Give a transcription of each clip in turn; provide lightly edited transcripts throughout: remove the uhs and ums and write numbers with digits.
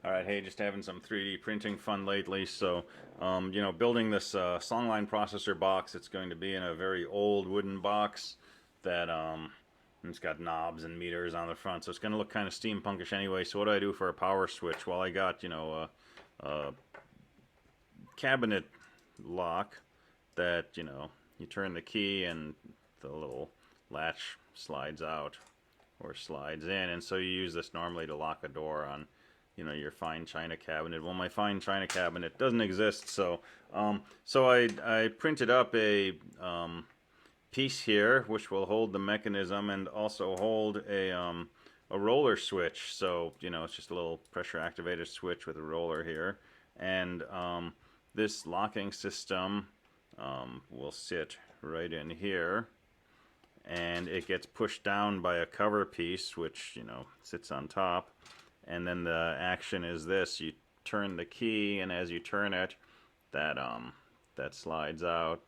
Alright, hey, just having some 3D printing fun lately. So, building this Songline processor box, it's going to be in a very old wooden box that it's got knobs and meters on the front. So it's going to look kind of steampunkish anyway. So what do I do for a power switch? Well, I got, a cabinet lock that, you turn the key and the little latch slides out or slides in. And so you use this normally to lock a door on your fine china cabinet. Well, my fine china cabinet doesn't exist, so I printed up a piece here which will hold the mechanism and also hold a roller switch. So it's just a little pressure activated switch with a roller here, and this locking system will sit right in here, and it gets pushed down by a cover piece which sits on top. And then the action is this: you turn the key, and as you turn it, that slides out,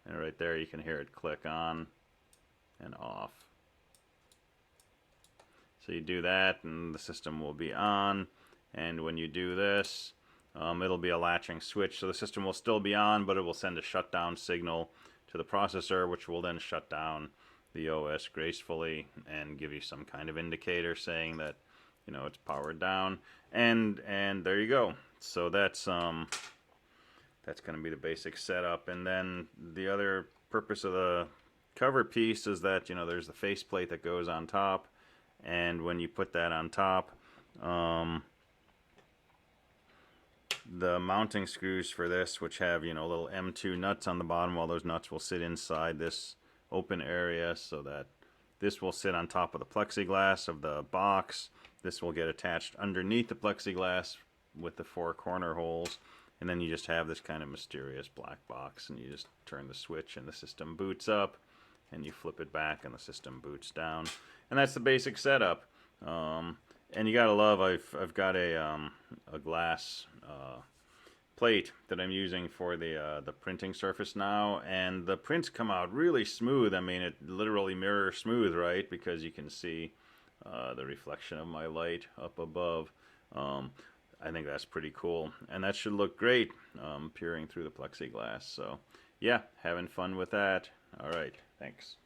and right there you can hear it click on and off. So you do that and the system will be on, and when you do this, it'll be a latching switch, so the system will still be on, but it will send a shutdown signal to the processor, which will then shut down the OS gracefully and give you some kind of indicator saying that it's powered down, and there you go. So that's going to be the basic setup. And then the other purpose of the cover piece is that there's the faceplate that goes on top, and when you put that on top, the mounting screws for this, which have little M2 nuts on the bottom, well, those nuts will sit inside this open area, so that this will sit on top of the plexiglass of the box. This will get attached underneath the plexiglass with the 4 corner holes, and then you just have this kind of mysterious black box, and you just turn the switch and the system boots up, and you flip it back and the system boots down, and that's the basic setup. And you gotta love, I've got a glass plate that I'm using for the printing surface now, and the prints come out really smooth. I mean, it literally mirror smooth, right? Because you can see the reflection of my light up above. I think that's pretty cool, and that should look great peering through the plexiglass. So yeah, having fun with that. All right, thanks.